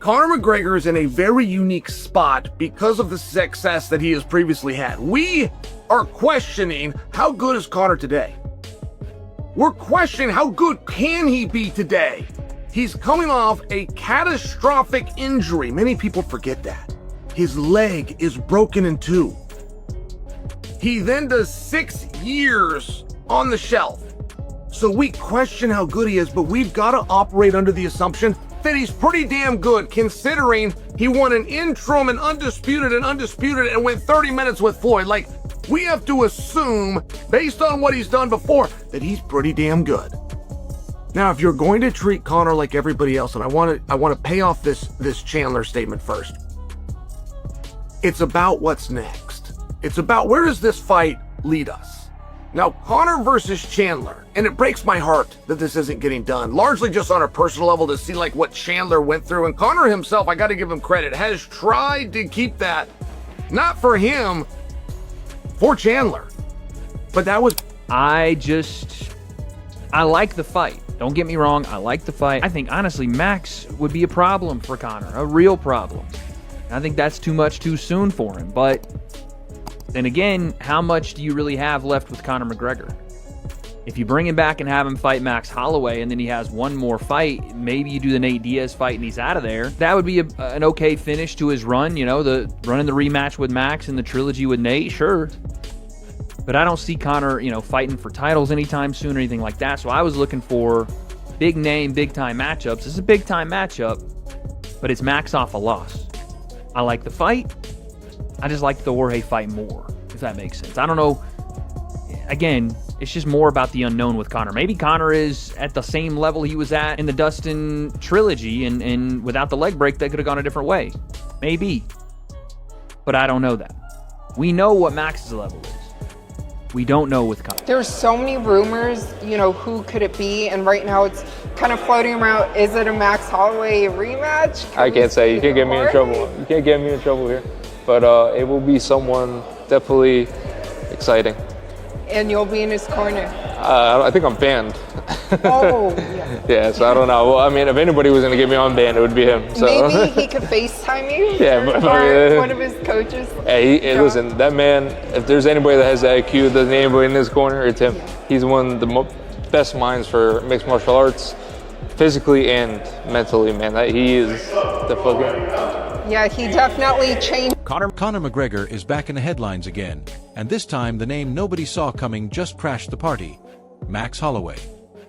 Conor McGregor is in a very unique spot because of the success that he has previously had. We are questioning, how good is Conor today? We're questioning, how good can he be today? He's coming off a catastrophic injury. Many people forget that. His leg is broken in two. He then does 6 years on the shelf. So we question how good he is, but we've got to operate under the assumption that he's pretty damn good, considering he won an interim and undisputed and went 30 minutes with Floyd. Like, we have to assume, based on what he's done before, that he's pretty damn good. Now, if you're going to treat Conor like everybody else, and I want to pay off this Chandler statement first. It's about what's next. It's about, where does this fight lead us? Now, Conor versus Chandler, and it breaks my heart that this isn't getting done, largely just on a personal level, to see like what Chandler went through. And Conor himself, I got to give him credit, has tried to keep that, not for him, for Chandler. But that was... I like the fight. Don't get me wrong, I like the fight. I think, honestly, Max would be a problem for Conor, a real problem. I think that's too much too soon for him, but... then again, how much do you really have left with Conor McGregor? If you bring him back and have him fight Max Holloway and then he has one more fight, maybe you do the Nate Diaz fight and he's out of there. That would be an okay finish to his run, you know, running the rematch with Max and the trilogy with Nate, sure. But I don't see Conor, you know, fighting for titles anytime soon or anything like that. So I was looking for big name, big time matchups. This is a big time matchup, but it's Max off a loss. I like the fight. I just like the Jorge fight more, if that makes sense. I don't know. Again, it's just more about the unknown with Conor. Maybe Conor is at the same level he was at in the Dustin trilogy, and without the leg break, they could have gone a different way. Maybe. But I don't know that. We know what Max's level is. We don't know with Conor. There's so many rumors, you know, who could it be? And right now it's kind of floating around. Is it a Max Holloway rematch? I can't say. You can't get me in trouble. You can't get me in trouble here. But it will be someone definitely exciting. And you'll be in his corner. I think I'm banned. Oh, yeah. Yeah, so I don't know. Well, I mean, if anybody was going to get me on banned, it would be him. So. Maybe he could FaceTime you? Yeah, or one of his coaches? Hey, listen, that man, if there's anybody that has the IQ, doesn't anybody in his corner, it's him. Yeah. He's one of the best minds for mixed martial arts, physically and mentally, man. He is the fucking... Yeah, he definitely changed. Conor McGregor is back in the headlines again, and this time the name nobody saw coming just crashed the party. Max Holloway.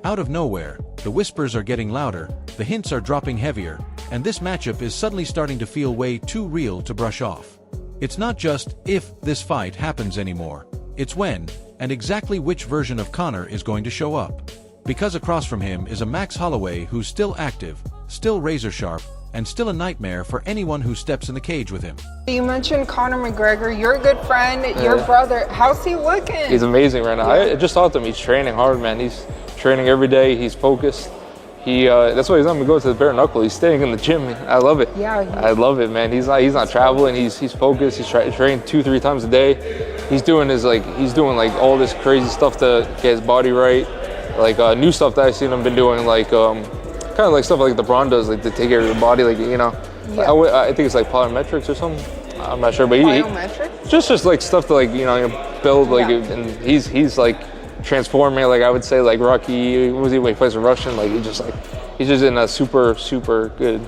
Out of nowhere, the whispers are getting louder, the hints are dropping heavier, and this matchup is suddenly starting to feel way too real to brush off. It's not just if this fight happens anymore, it's when, and exactly which version of Conor is going to show up. Because across from him is a Max Holloway who's still active, still razor sharp, and still a nightmare for anyone who steps in the cage with him. You mentioned Conor McGregor, your good friend, your brother. How's he looking? He's amazing right now. I just talked to him. He's training hard, man. He's training every day. He's focused. That's why he's not gonna go to the bare knuckle. He's staying in the gym. I love it. Yeah. I love it, man. He's not traveling. He's focused. He's training 2-3 times a day. He's doing all this crazy stuff to get his body right. Like new stuff that I've seen him been doing, like kind of like stuff like LeBron does, like to take care of your body, like, you know. Yeah. I think it's like plyometrics or something. I'm not sure, but plyometrics? Just like stuff to, like, you know, build, like, and he's like transforming, like I would say, like Rocky. What was he when he plays a Russian? Like he's just in a super good.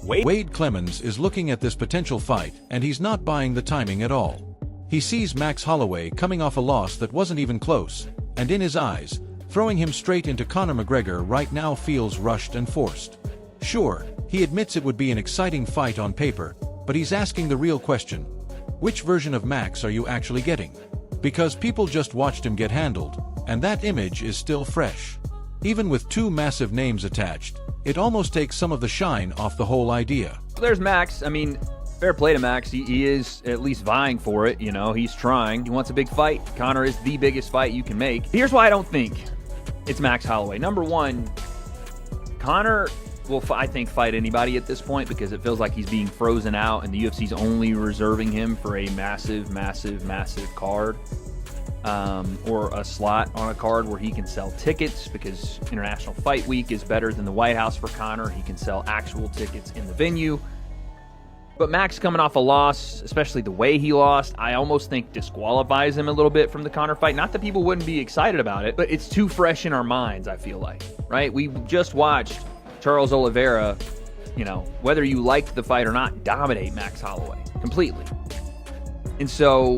Wade Clemens is looking at this potential fight, and he's not buying the timing at all. He sees Max Holloway coming off a loss that wasn't even close, and in his eyes, throwing him straight into Conor McGregor right now feels rushed and forced. Sure, he admits it would be an exciting fight on paper, but he's asking the real question. Which version of Max are you actually getting? Because people just watched him get handled, and that image is still fresh. Even with two massive names attached, it almost takes some of the shine off the whole idea. There's Max. I mean, fair play to Max. He is at least vying for it, you know. He's trying. He wants a big fight. Conor is the biggest fight you can make. Here's why I don't think it's Max Holloway. Number one, Conor will, I think, fight anybody at this point because it feels like he's being frozen out and the UFC's only reserving him for a massive card. or a slot on a card where he can sell tickets, because International Fight Week is better than the White House for Conor. He can sell actual tickets in the venue. But Max coming off a loss, especially the way he lost, I almost think disqualifies him a little bit from the Conor fight. Not that people wouldn't be excited about it, but it's too fresh in our minds, I feel like, right? We just watched Charles Oliveira, whether you liked the fight or not, dominate Max Holloway completely. And so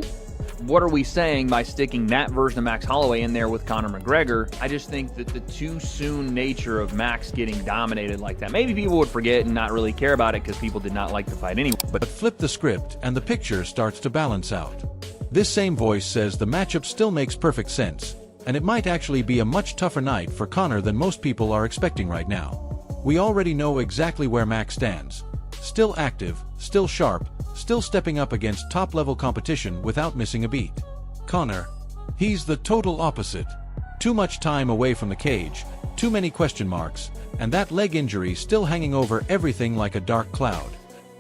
what are we saying by sticking that version of Max Holloway in there with Conor McGregor? I just think that the too soon nature of Max getting dominated like that, maybe people would forget and not really care about it because people did not like the fight anyway. But flip the script and the picture starts to balance out. This same voice says the matchup still makes perfect sense, and it might actually be a much tougher night for Conor than most people are expecting right now. We already know exactly where Max stands. Still active, still sharp, still stepping up against top-level competition without missing a beat. Conor, he's the total opposite. Too much time away from the cage, too many question marks, and that leg injury still hanging over everything like a dark cloud.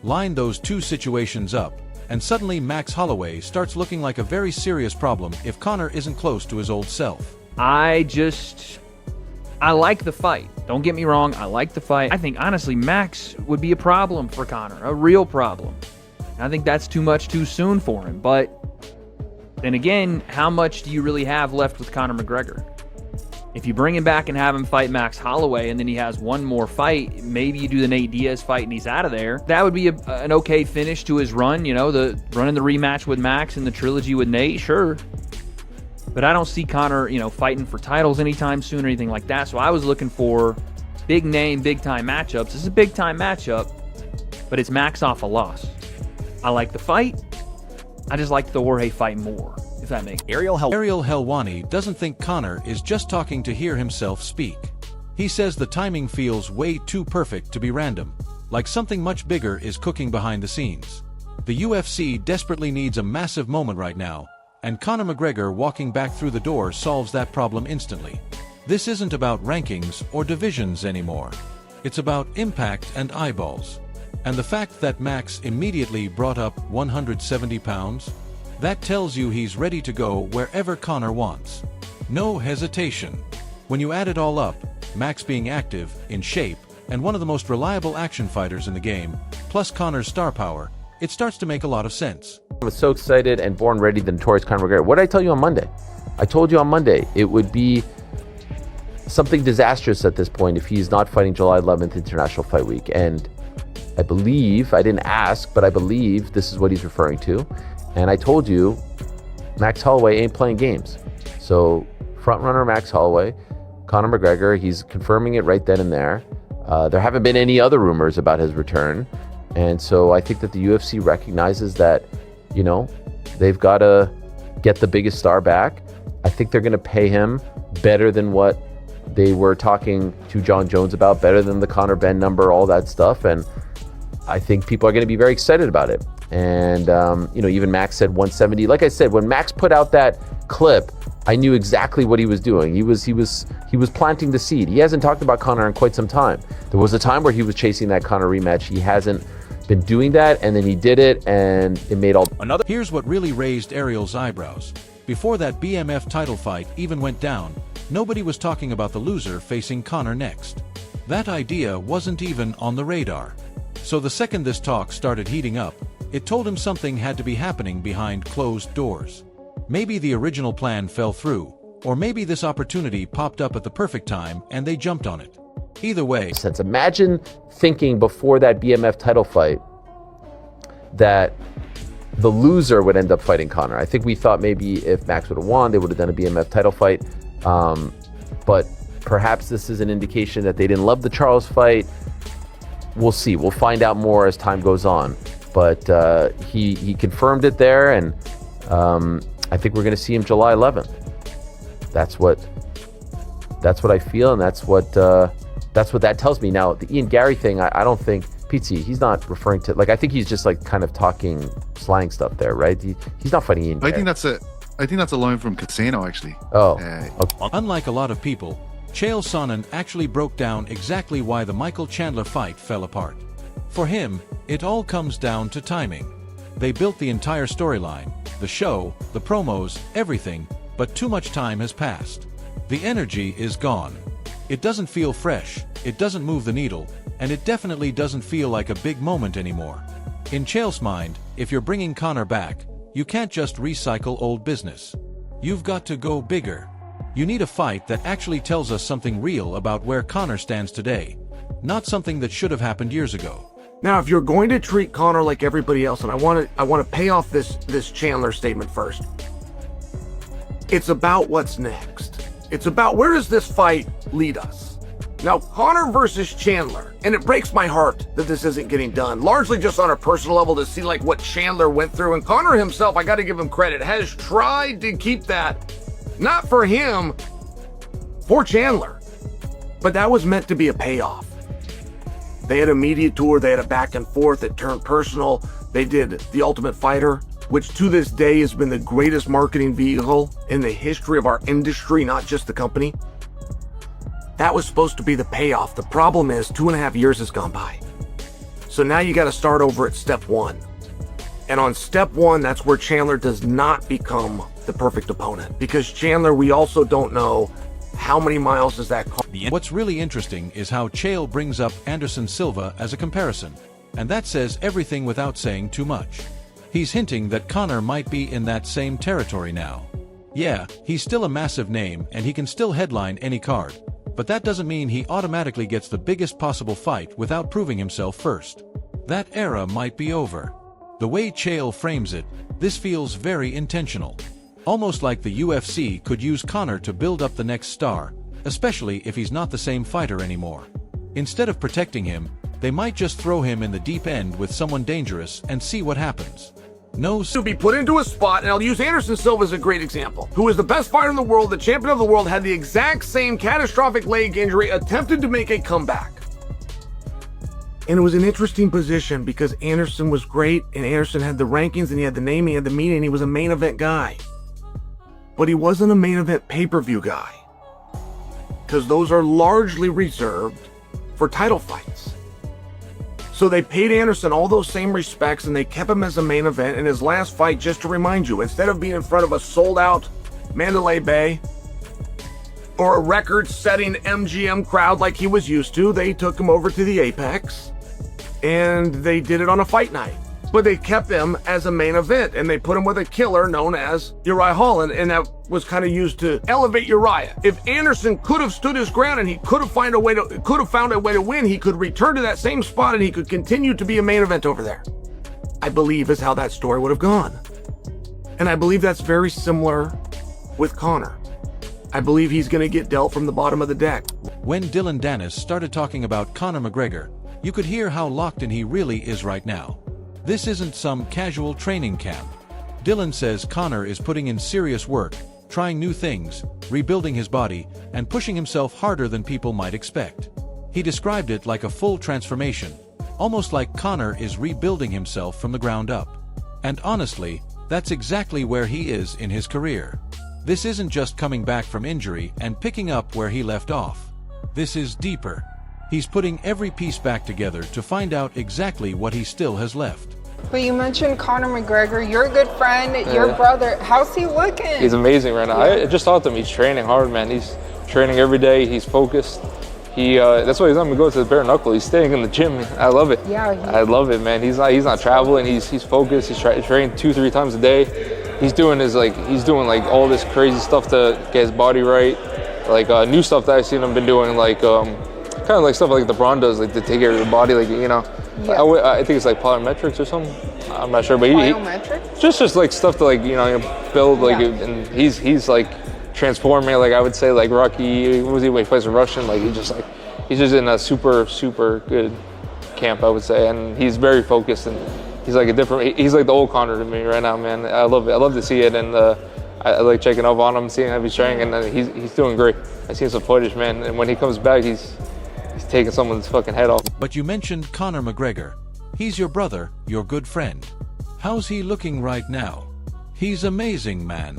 Line those two situations up, and suddenly Max Holloway starts looking like a very serious problem if Conor isn't close to his old self. I like the fight. Don't get me wrong, I like the fight. I think, honestly, Max would be a problem for Conor, a real problem. I think that's too much too soon for him. But then again, how much do you really have left with Conor McGregor? If you bring him back and have him fight Max Holloway and then he has one more fight, maybe you do the Nate Diaz fight and he's out of there. That would be an okay finish to his run, the running the rematch with Max and the trilogy with Nate, sure. But I don't see Conor, fighting for titles anytime soon or anything like that. So I was looking for big name, big time matchups. This is a big time matchup, but it's Max off a loss. I like the fight. I just like the Jorge fight more, if that makes sense. Ariel Helwani doesn't think Conor is just talking to hear himself speak. He says the timing feels way too perfect to be random, like something much bigger is cooking behind the scenes. The UFC desperately needs a massive moment right now, and Conor McGregor walking back through the door solves that problem instantly. This isn't about rankings or divisions anymore. It's about impact and eyeballs. And the fact that Max immediately brought up 170 pounds, that tells you he's ready to go wherever Conor wants. No hesitation. When you add it all up, Max being active, in shape, and one of the most reliable action fighters in the game, plus Conor's star power, it starts to make a lot of sense. I was so excited and born ready, the notorious Conor McGregor. What did I tell you on Monday? I told you on Monday it would be something disastrous at this point if he's not fighting July 11th International Fight Week. And I believe, I didn't ask, but I believe this is what he's referring to. And I told you, Max Holloway ain't playing games. So frontrunner Max Holloway, Conor McGregor, he's confirming it right then and there. There haven't been any other rumors about his return. And so I think that the UFC recognizes that, they've got to get the biggest star back. I think they're going to pay him better than what they were talking to John Jones about, better than the Conor Benn number, all that stuff. And I think people are going to be very excited about it. And, even Max said 170. Like I said, when Max put out that clip, I knew exactly what he was doing. He was planting the seed. He hasn't talked about Conor in quite some time. There was a time where he was chasing that Conor rematch. He hasn't been doing that, and then he did it, and it made all... Here's what really raised Ariel's eyebrows. Before that BMF title fight even went down, nobody was talking about the loser facing Conor next. That idea wasn't even on the radar. So the second this talk started heating up, it told him something had to be happening behind closed doors. Maybe the original plan fell through, or maybe this opportunity popped up at the perfect time and they jumped on it. Either way... Imagine thinking before that BMF title fight that the loser would end up fighting Conor. I think we thought maybe if Max would have won, they would have done a BMF title fight. But perhaps this is an indication that they didn't love the Charles fight. We'll see. We'll find out more as time goes on. But he confirmed it there, and I think we're going to see him July 11th. That's what I feel, and that's what that tells me. Now, the Ian Gary thing, I don't think Pizzi, he's not referring to, I think he's just kind of talking slang stuff there, right? He's not fighting Ian Gary. I think that's a line from Casino, actually. Oh, okay. Unlike a lot of people, Chael Sonnen actually broke down exactly why the Michael Chandler fight fell apart. For him, it all comes down to timing. They built the entire storyline, the show, the promos, everything, but too much time has passed. The energy is gone. It doesn't feel fresh, it doesn't move the needle, and it definitely doesn't feel like a big moment anymore. In Chael's mind, if you're bringing Conor back, you can't just recycle old business. You've got to go bigger. You need a fight that actually tells us something real about where Conor stands today, not something that should have happened years ago. Now, if you're going to treat Conor like everybody else, and I want to pay off this Chandler statement first. It's about what's next. It's about where does this fight lead us? Now, Conor versus Chandler, and it breaks my heart that this isn't getting done, largely just on a personal level to see like what Chandler went through. And Conor himself, I got to give him credit, has tried to keep that, not for him, for Chandler. But that was meant to be a payoff. They had a media tour, they had a back and forth, it turned personal. They did The Ultimate Fighter, which to this day has been the greatest marketing vehicle in the history of our industry, not just the company. That was supposed to be the payoff. The problem is 2.5 years has gone by. So now you got to start over at step one. And on step one, that's where Chandler does not become the perfect opponent. Because Chandler, we also don't know how many miles does that car. What's really interesting is how Chael brings up Anderson Silva as a comparison, and that says everything without saying too much. He's hinting that Conor might be in that same territory now. Yeah, he's still a massive name and he can still headline any card, but that doesn't mean he automatically gets the biggest possible fight without proving himself first. That era might be over. The way Chael frames it, this feels very intentional. Almost like the UFC could use Conor to build up the next star, especially if he's not the same fighter anymore. Instead of protecting him, they might just throw him in the deep end with someone dangerous and see what happens. To be put into a spot, and I'll use Anderson Silva as a great example, who is the best fighter in the world, the champion of the world, had the exact same catastrophic leg injury, attempted to make a comeback. And it was an interesting position because Anderson was great, and Anderson had the rankings, and he had the name, he had the meaning, and he was a main event guy. But he wasn't a main event pay-per-view guy, because those are largely reserved for title fights. So they paid Anderson all those same respects and they kept him as a main event in his last fight. Just to remind you, instead of being in front of a sold-out Mandalay Bay or a record-setting MGM crowd like he was used to, they took him over to the Apex and they did it on a fight night. But they kept him as a main event, and they put him with a killer known as Uriah Hall, and that was kind of used to elevate Uriah. If Anderson could have stood his ground and he could have found a way to win, he could return to that same spot and he could continue to be a main event over there. I believe is how that story would have gone. And I believe that's very similar with Conor. I believe he's going to get dealt from the bottom of the deck. When Dylan Dennis started talking about Conor McGregor, you could hear how locked in he really is right now. This isn't some casual training camp. Dylan says Conor is putting in serious work, trying new things, rebuilding his body, and pushing himself harder than people might expect. He described it like a full transformation, almost like Conor is rebuilding himself from the ground up. And honestly, that's exactly where he is in his career. This isn't just coming back from injury and picking up where he left off. This is deeper. He's putting every piece back together to find out exactly what he still has left. But you mentioned Conor McGregor, you're a good friend, your brother. How's he looking? He's amazing right now. I just talked to him. He's training hard, man. He's training every day. He's focused. That's why he's not gonna go to the bare knuckle. He's staying in the gym. I love it. Yeah, I love it, man. He's not traveling. He's focused. He's training 2-3 times a day. He's doing all this crazy stuff to get his body right. Like new stuff that I've seen him been doing, like kind of like stuff like LeBron does, like to take care of your body, like Yeah. I think it's like plyometrics or something. I'm not sure, but Biometrics? just like stuff to build and he's like transforming. Like I would say like Rocky, what was he when he plays with Russian? Like he's just in a super good camp, I would say, and he's very focused and he's like he's like the old Conor to me right now, man. I love it. I love to see it, and I like checking up on him, seeing how he's training, and he's doing great. I've seen some footage, man, and when he comes back, he's taking someone's fucking head off. But you mentioned Conor McGregor. He's your brother, your good friend. How's he looking right now? He's amazing, man.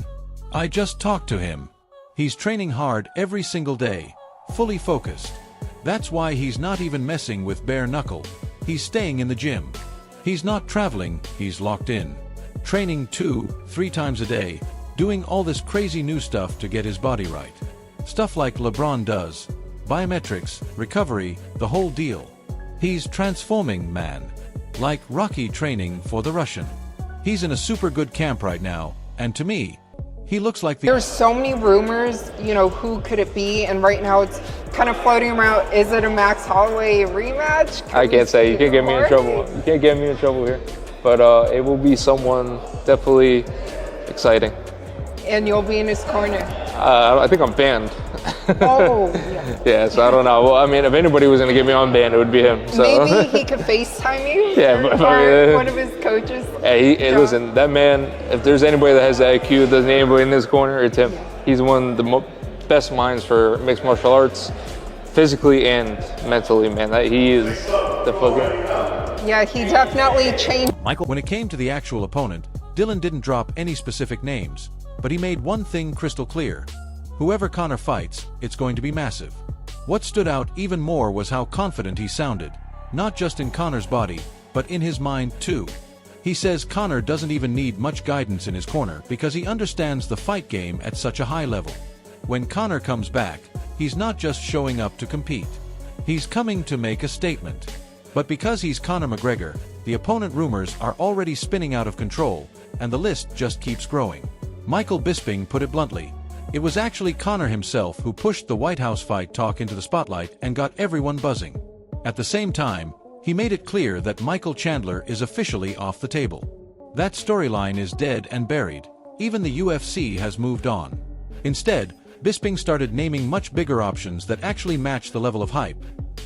I just talked to him. He's training hard every single day, fully focused. That's why he's not even messing with bare knuckle. He's staying in the gym. He's not traveling, he's locked in. Training 2-3 times a day, doing all this crazy new stuff to get his body right. Stuff like LeBron does. Biometrics, recovery, the whole deal. He's transforming, man. Like Rocky training for the Russian. He's in a super good camp right now, and to me, he looks like the— There's so many rumors, who could it be? And right now it's kind of floating around. Is it a Max Holloway rematch? I can't say. You can't get me in trouble. You can't get me in trouble here. But it will be someone definitely exciting. And you'll be in his corner. I think I'm banned. Oh, yeah. Yeah, so I don't know. Well, I mean, if anybody was going to get me unbanned, it would be him. So. Maybe he could FaceTime you. Yeah, or one of his coaches. Hey, listen, that man, if there's anybody that has the IQ, doesn't anybody in his corner, it's him. He's one of the best minds for mixed martial arts, physically and mentally, man. He is the fucking... Yeah, he definitely changed. When it came to the actual opponent, Dylan didn't drop any specific names, but he made one thing crystal clear. Whoever Conor fights, it's going to be massive. What stood out even more was how confident he sounded, not just in Conor's body, but in his mind too. He says Conor doesn't even need much guidance in his corner because he understands the fight game at such a high level. When Conor comes back, he's not just showing up to compete. He's coming to make a statement. But because he's Conor McGregor, the opponent rumors are already spinning out of control, and the list just keeps growing. Michael Bisping put it bluntly. It was actually Conor himself who pushed the White House fight talk into the spotlight and got everyone buzzing. At the same time, he made it clear that Michael Chandler is officially off the table. That storyline is dead and buried. Even the UFC has moved on. Instead, Bisping started naming much bigger options that actually match the level of hype.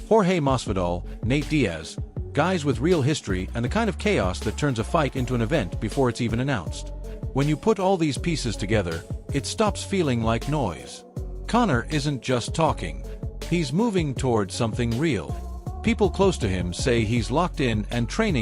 Jorge Masvidal, Nate Diaz, guys with real history and the kind of chaos that turns a fight into an event before it's even announced. When you put all these pieces together, it stops feeling like noise. Conor isn't just talking. He's moving towards something real. People close to him say he's locked in and training